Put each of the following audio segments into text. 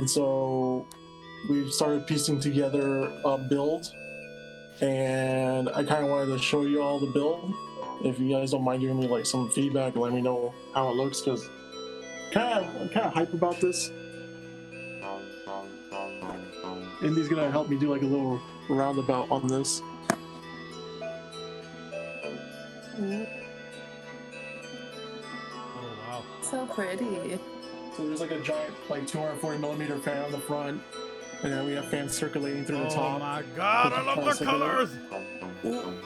And so we've started piecing together a build, and I kind of wanted to show you all the build. If you guys don't mind giving me like some feedback, let me know how it looks, because I'm kind of hype about this. Indy's gonna help me do like a little roundabout on this. Oh wow! So pretty. So there's like a giant, like 240mm fan on the front, and then we have fans circulating through the top. Oh my god, I love the colors!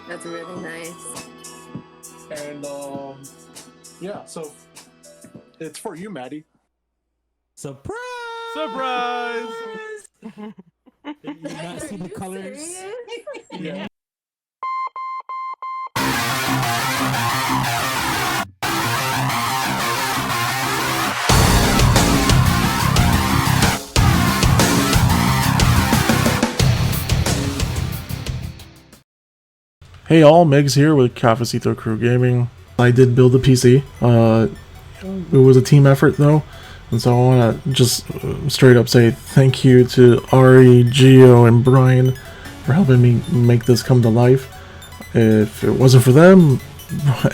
That's really nice. And yeah, so it's for you, Mady. Surprise! Surprise! You guys see the colors? Yeah. Hey all, Megs here with Cafecito Crew Gaming. I did build a PC. It was a team effort though, and so I want to just straight up say thank you to Ari, Gio, and Brian for helping me make this come to life. If it wasn't for them,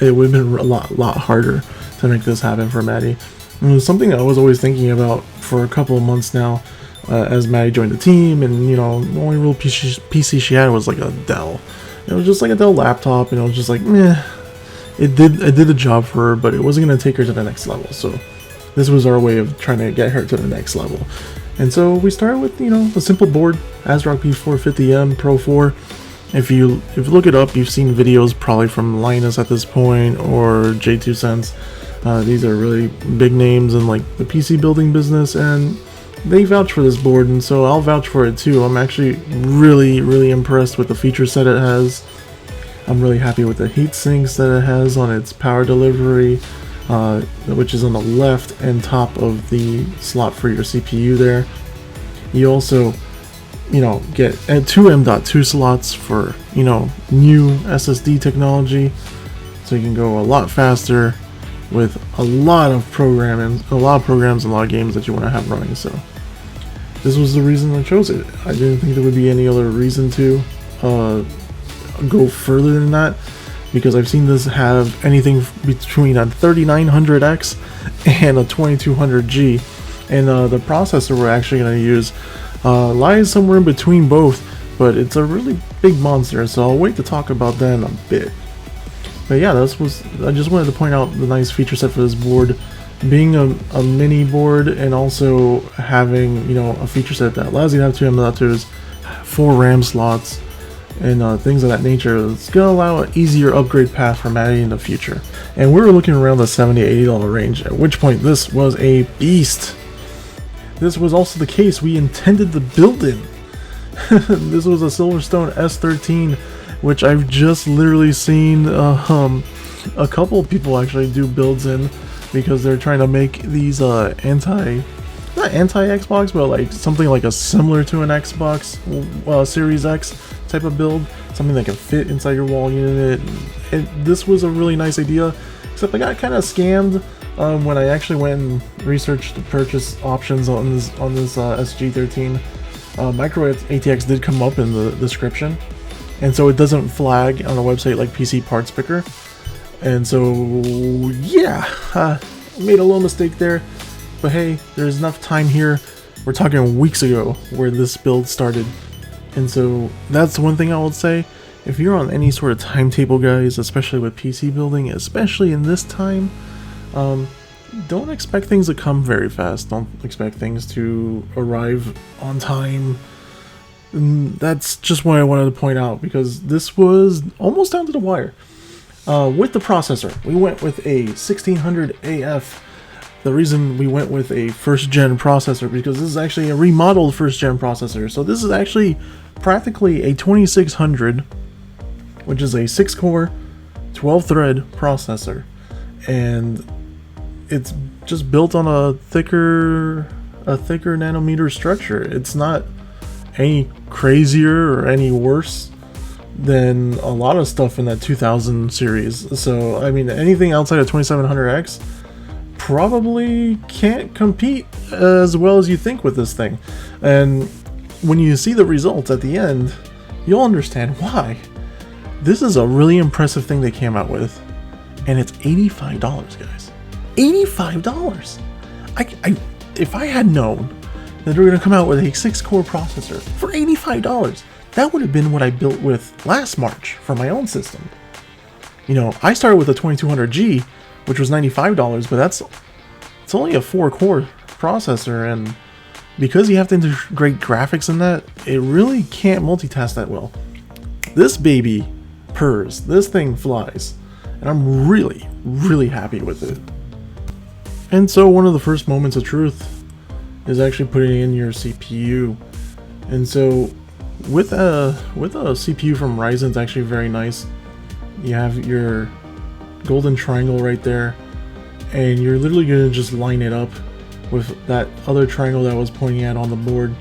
it would have been a lot harder to make this happen for Mady. It was something I was always thinking about for a couple of months now, as Mady joined the team, and you know, the only real PC she had was like a Dell. It was just like a Dell laptop, and it was just like, meh. It did the job for her, but it wasn't going to take her to the next level. So this was our way of trying to get her to the next level. And so we started with, you know, a simple board, ASRock B450M Pro 4. If you look it up, you've seen videos probably from Linus at this point, or J2Sense. These are really big names in like the PC building business, and they vouch for this board, and so I'll vouch for it too. I'm actually really impressed with the feature set it has. I'm really happy with the heat sinks that it has on its power delivery, which is on the left and top of the slot for your CPU there. You also, you know, get two M.2 slots for, you know, new SSD technology, so you can go a lot faster with a lot of programs and a lot of games that you want to have running. So this was the reason I chose it. I didn't think there would be any other reason to go further than that, because I've seen this have anything between a 3900X and a 2200G, and the processor we're actually going to use lies somewhere in between both, but it's a really big monster, so I'll wait to talk about that in a bit. But yeah, I just wanted to point out the nice feature set for this board, being a mini board, and also having, you know, a feature set that allows you to have two M.2s, 4 RAM slots, and things of that nature. It's going to allow an easier upgrade path for Mady in the future. And we were looking around the $70–$80 range, at which point this was a beast. This was also the case we intended to build in. This was a Silverstone S13, which I've just literally seen a couple of people actually do builds in, because they're trying to make these not anti-Xbox, but like something like a similar to an Xbox Series X type of build, something that can fit inside your wall unit. And this was a really nice idea, except I got kind of scammed when I actually went and researched the purchase options on this SG13. Micro ATX did come up in the description, and so it doesn't flag on a website like PC Parts Picker. And so yeah, made a little mistake there, but hey, there's enough time here. We're talking weeks ago where this build started, and so that's one thing I would say. If you're on any sort of timetable, guys, especially with PC building, especially in this time, don't expect things to come very fast. Don't expect things to arrive on time. And that's just what I wanted to point out, because this was almost down to the wire. With the processor, we went with a 1600 AF. The reason we went with a first-gen processor, because this is actually a remodeled first-gen processor. So this is actually practically a 2600, which is a 6-core, 12-thread processor, and it's just built on a thicker nanometer structure. It's not any crazier or any worse than a lot of stuff in that 2000 series. So I mean, anything outside of 2700X probably can't compete as well as you think with this thing. And when you see the results at the end, you'll understand why. This is a really impressive thing they came out with, and it's $85, guys. $85! If I had known that they were going to come out with a 6-core processor for $85, that would have been what I built with last March for my own system. You know, I started with a 2200G, which was $95, but it's only a 4-core processor, and because you have to integrate graphics in that, it really can't multitask that well. This baby purrs, this thing flies, and I'm really, really happy with it. And so one of the first moments of truth is actually putting in your CPU. And so with a CPU from Ryzen, it's actually very nice. You have your golden triangle right there, and you're literally going to just line it up with that other triangle that I was pointing at on the board.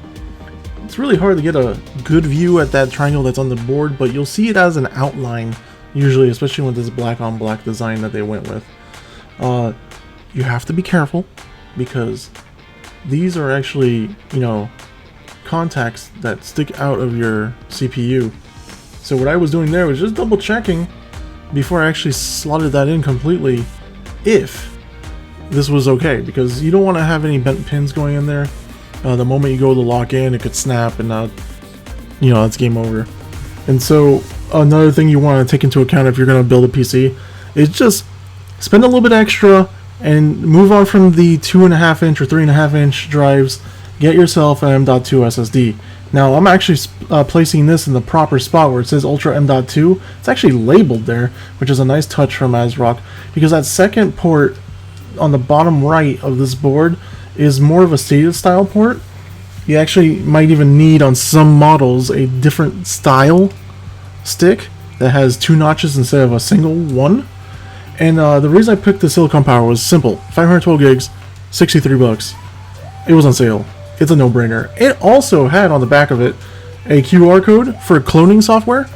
It's really hard to get a good view at that triangle that's on the board, but you'll see it as an outline usually, especially with this black on black design that they went with. You have to be careful because these are actually, you know, contacts that stick out of your CPU. So what I was doing there was just double checking before I actually slotted that in completely if this was okay, because you don't want to have any bent pins going in there. The moment you go to lock in, it could snap, and you know, it's game over. And so another thing you want to take into account if you're going to build a PC is just spend a little bit extra and move on from the 2.5 inch or 3.5 inch drives. Get yourself an M.2 SSD. Now I'm actually placing this in the proper spot where it says Ultra M.2. It's actually labeled there, which is a nice touch from ASRock, because that second port on the bottom right of this board is more of a stated style port. You actually might even need on some models a different style stick that has 2 notches instead of a single one. And the reason I picked the silicon power was simple: 512 gigs, $63. It was on sale. It's a no-brainer. It also had on the back of it a QR code for cloning software,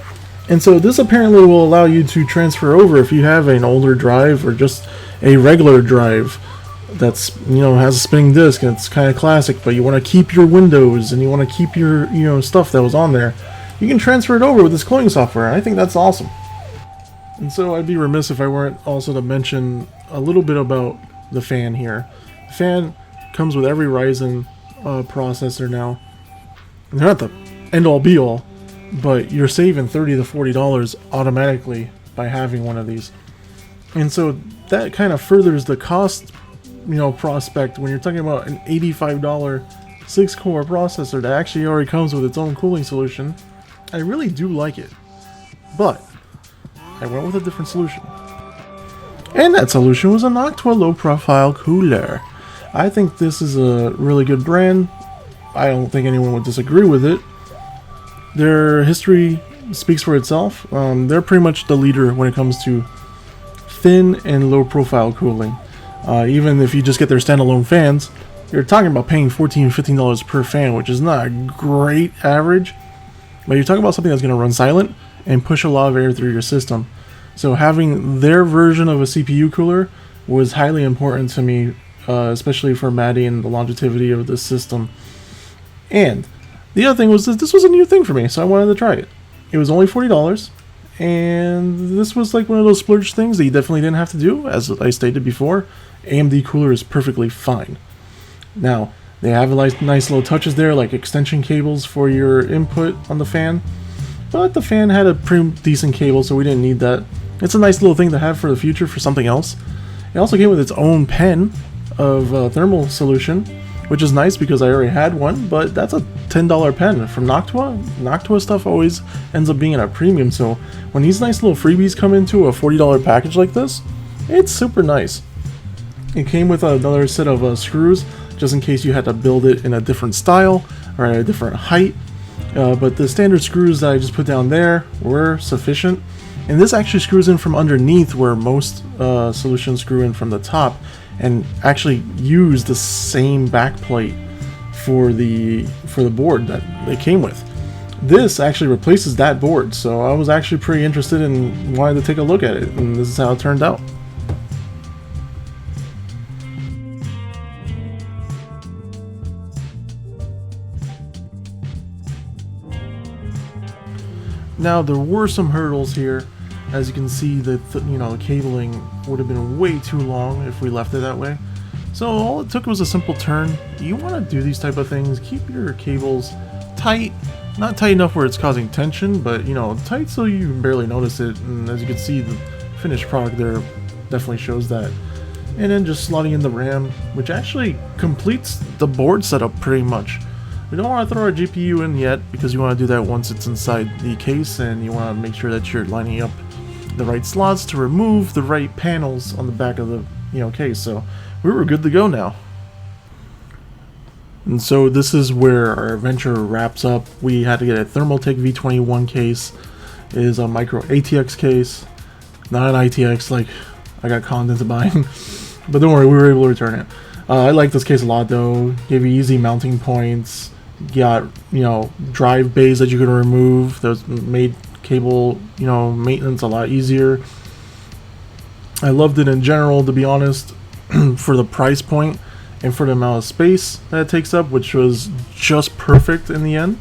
and so this apparently will allow you to transfer over if you have an older drive or just a regular drive that's, you know, has a spinning disk and it's kind of classic, but you want to keep your Windows and you want to keep your, you know, stuff that was on there. You can transfer it over with this cloning software, and I think that's awesome. And so I'd be remiss if I weren't also to mention a little bit about the fan here. The fan comes with every Ryzen processor now. And they're not the end-all be-all, but you're saving $30 to $40 automatically by having one of these. And so that kind of furthers the cost, you know, prospect when you're talking about an $85 6-core processor that actually already comes with its own cooling solution. I really do like it, but I went with a different solution. And that solution was a Noctua low-profile cooler. I think this is a really good brand. I don't think anyone would disagree with it. Their history speaks for itself. They're pretty much the leader when it comes to thin and low-profile cooling. Even if you just get their standalone fans, you're talking about paying $14, $15 per fan, which is not a great average. But you're talking about something that's going to run silent and push a lot of air through your system. So having their version of a CPU cooler was highly important to me, especially for Mady and the longevity of this system. And the other thing was that this was a new thing for me, so I wanted to try it. It was only $40, and this was like one of those splurge things that you definitely didn't have to do. As I stated before, AMD cooler is perfectly fine. Now, they have nice little touches there, like extension cables for your input on the fan. But the fan had a pretty decent cable, so we didn't need that. It's a nice little thing to have for the future for something else. It also came with its own pen of thermal solution, which is nice because I already had one, but that's a $10 pen from Noctua. Noctua stuff always ends up being at a premium, so when these nice little freebies come into a $40 package like this, it's super nice. It came with another set of screws, just in case you had to build it in a different style or at a different height. But the standard screws that I just put down there were sufficient. And this actually screws in from underneath where most solutions screw in from the top, and actually use the same backplate for the board that it came with. This actually replaces that board, so I was actually pretty interested and wanted to take a look at it, and this is how it turned out. Now there were some hurdles here. As you can see, the cabling would have been way too long if we left it that way. So all it took was a simple turn. You want to do these type of things, keep your cables tight, not tight enough where it's causing tension, but tight so you can barely notice it. And as you can see, the finished product there definitely shows that. And then just slotting in the RAM, which actually completes the board setup pretty much. We don't want to throw our GPU in yet because you want to do that once it's inside the case, and you want to make sure that you're lining up the right slots to remove the right panels on the back of the case. So we were good to go now. And so this is where our adventure wraps up. We had to get a Thermaltake V21 case. It is a micro ATX case, not an ITX like I got conned into buying. But don't worry, we were able to return it. I like this case a lot though. Gave you easy mounting points. Got drive bays that you could remove. Those made cable maintenance a lot easier. I loved it in general, to be honest, for the price point and for the amount of space that it takes up, which was just perfect in the end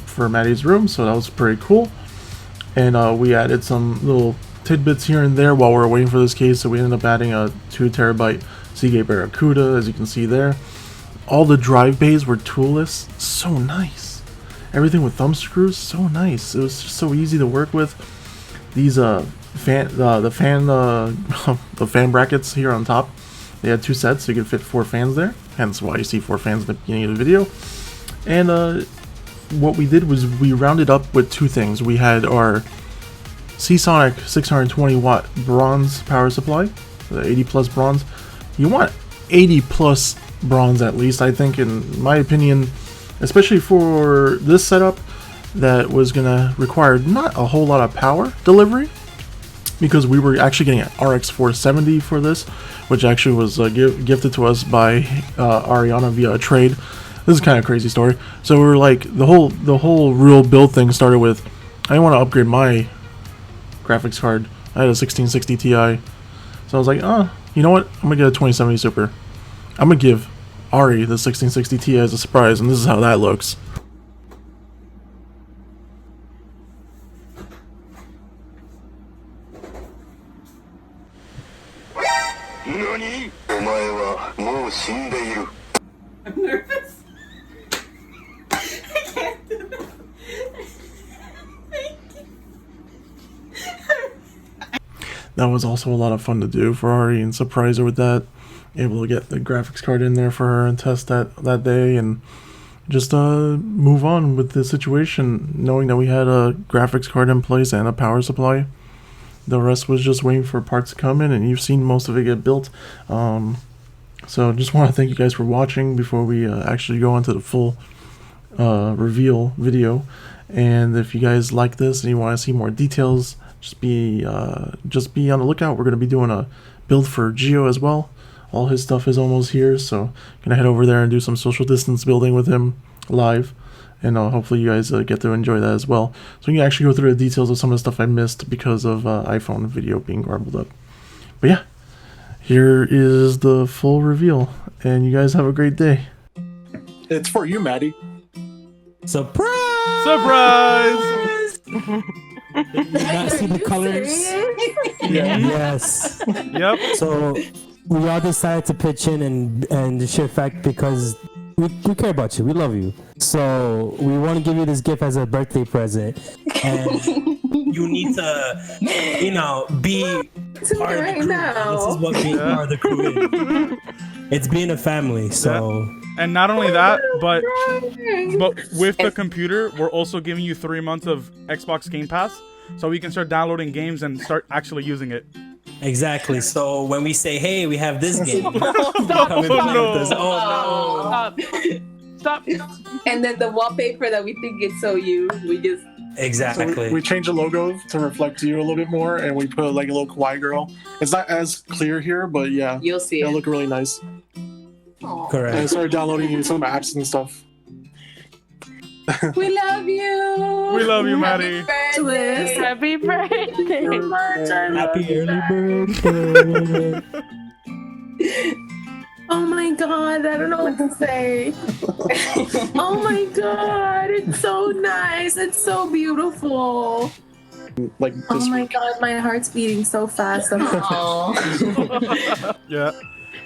for Maddie's room. So that was pretty cool. And we added some little tidbits here and there while we were waiting for this case. So we ended up adding a 2 terabyte Seagate Barracuda, as you can see there. All the drive bays were toolless, so nice. Everything with thumb screws, so nice. It was just so easy to work with. These the fan brackets here on top, they had 2 sets, so you could fit 4 fans there. Hence why you see 4 fans at the beginning of the video. And what we did was we rounded up with 2 things. We had our Seasonic 620 watt bronze power supply, the 80 plus bronze. You want 80 plus bronze at least, I think, in my opinion, especially for this setup that was gonna require not a whole lot of power delivery, because we were actually getting an RX 470 for this, which actually was gifted to us by Ariana via a trade. This is kind of a crazy story. So we were like, the whole real build thing started with, I didn't want to upgrade my graphics card. I had a 1660 Ti, so I was like, you know what? I'm gonna get a 2070 Super. I'm gonna give Ari the 1660 Ti as a surprise, and this is how that looks. NANI?! お前はもう死んでいる。 I'm nervous. I can't do this. That was also a lot of fun to do for Ari and surprise her with that. Able to get the graphics card in there for her and test that day, and just move on with the situation, knowing that we had a graphics card in place and a power supply. The rest was just waiting for parts to come in, and you've seen most of it get built. So just want to thank you guys for watching before we actually go into the full reveal video. And if you guys like this and you want to see more details, just be on the lookout. We're going to be doing a build for Gio as well. All his stuff is almost here, so gonna head over there and do some social distance building with him live, and hopefully you guys get to enjoy that as well. So we can actually go through the details of some of the stuff I missed because of iPhone video being garbled up. But yeah, here is the full reveal, and you guys have a great day. It's for you, Mady. Surprise! Surprise! Did you not see the colors? Yeah. Yes. Yep. So we all decided to pitch in and share fact because we care about you. We love you. So we want to give you this gift as a birthday present. And you need to, be part of the crew. This is what being part of the crew is. It's being a family, so... And not only that, but with the computer, we're also giving you 3 months of Xbox Game Pass, so we can start downloading games and start actually using it. Exactly. So when we say, "Hey, we have this game," come and Oh, play no. with us. Oh Stop. And then the wallpaper that we think is so you, we just... no! So Exactly. we changed the logo to reflect you a little bit more, and we put like a little Kawaii girl. It's not as clear here, but yeah, You'll see it'll it. look really nice. Aw. And I Correct. started downloading some apps and stuff. We love you. We love you, Happy Mady. birthday. Happy birthday. Happy early birthday. Oh my god, I don't know what to say. Oh my god, it's so nice. It's so beautiful. Like Oh this my week. god, my heart's beating so fast. Yeah.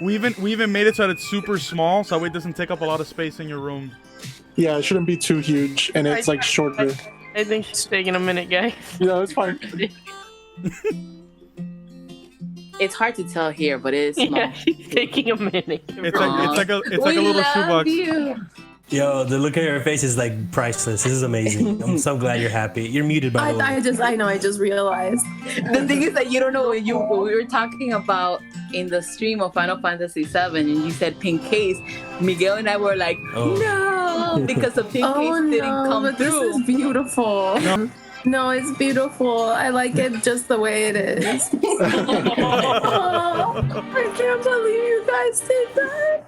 We even made it so that it's super small, so that way it doesn't take up a lot of space in your room. Yeah, it shouldn't be too huge, and it's like shorter. I think she's taking a minute, guys. Yeah, it's fine. It's hard to tell here, but it is small. Yeah, she's taking a minute. It's like a little shoebox. You. Yo, the look at her face is like priceless. This is amazing. I'm so glad you're happy. You're muted, by the way. I just realized. The thing is that you don't know when we were talking about in the stream of Final Fantasy VII, and you said pink case. Miguel and I were like, no, because the pink case didn't come but through. This is beautiful. No, it's beautiful. I like it just the way it is. Oh, I can't believe you guys did that.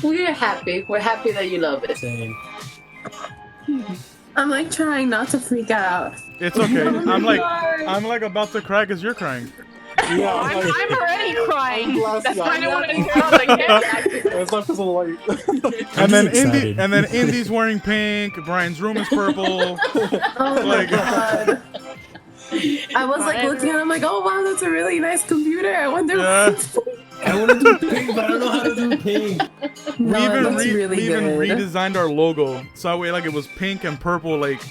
We're happy. We're happy that you love it. Same. I'm like trying not to freak out. It's okay. I'm like about to cry because you're crying. Yeah, I'm already crying. Glass That's why I don't want to eye. get out of the camera. It's not because of the light. And then Indy's wearing pink. Brian's room is purple. Oh my Like- god. I was like looking and I'm like, oh wow, that's a really nice computer. I wonder Yeah. I want to do pink, but I don't know how to do pink. No, it looks we really even good. redesigned our logo so that way like it was pink and purple. Like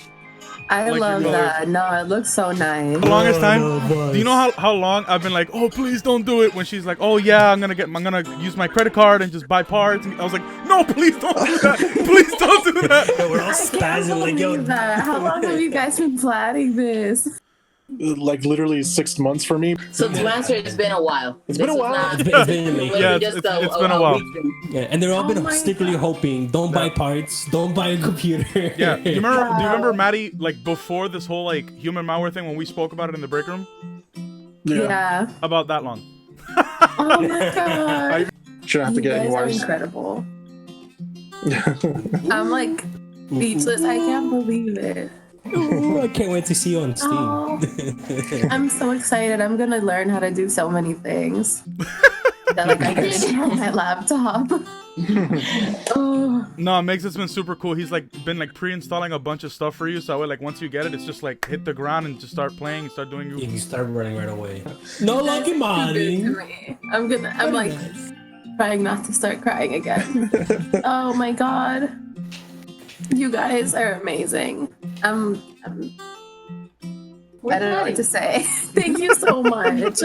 I like love your that. No, it looks so nice. the longest time. no, boss. Do you know how long I've been like, oh please don't do it? When she's like, oh yeah, I'm gonna use my credit card and just buy parts. And I was like, no, please don't do that. Please don't do that. Yo, we're all I can't spazzing like, yo. believe that. How long have you guys been planning this? Like literally 6 months for me. So to answer, it's been a while. It's been a while. It's been in the making. Yeah, it's been a while. Yeah, and they've all been Oh my secretly God. hoping, don't buy parts, don't buy a computer. Yeah. Do you remember Mady, like before this whole like human malware thing when we spoke about it in the break room? Yeah. About that long. Oh my god. Shouldn't have to You get any guys are worse. incredible. I'm like speechless. I can't believe it. Ooh, I can't wait to see you on Steam. Oh, I'm so excited. I'm gonna learn how to do so many things that like I can do on my laptop. Oh, No, Megs, it's been super cool. He's like been like pre-installing a bunch of stuff for you, so that way like once you get it, it's just like hit the ground and just start playing and start doing You start running right away. No lucky good money. to me. I'm like trying not to start crying again. Oh my god. You guys are amazing. I don't know what to say. Thank you so much.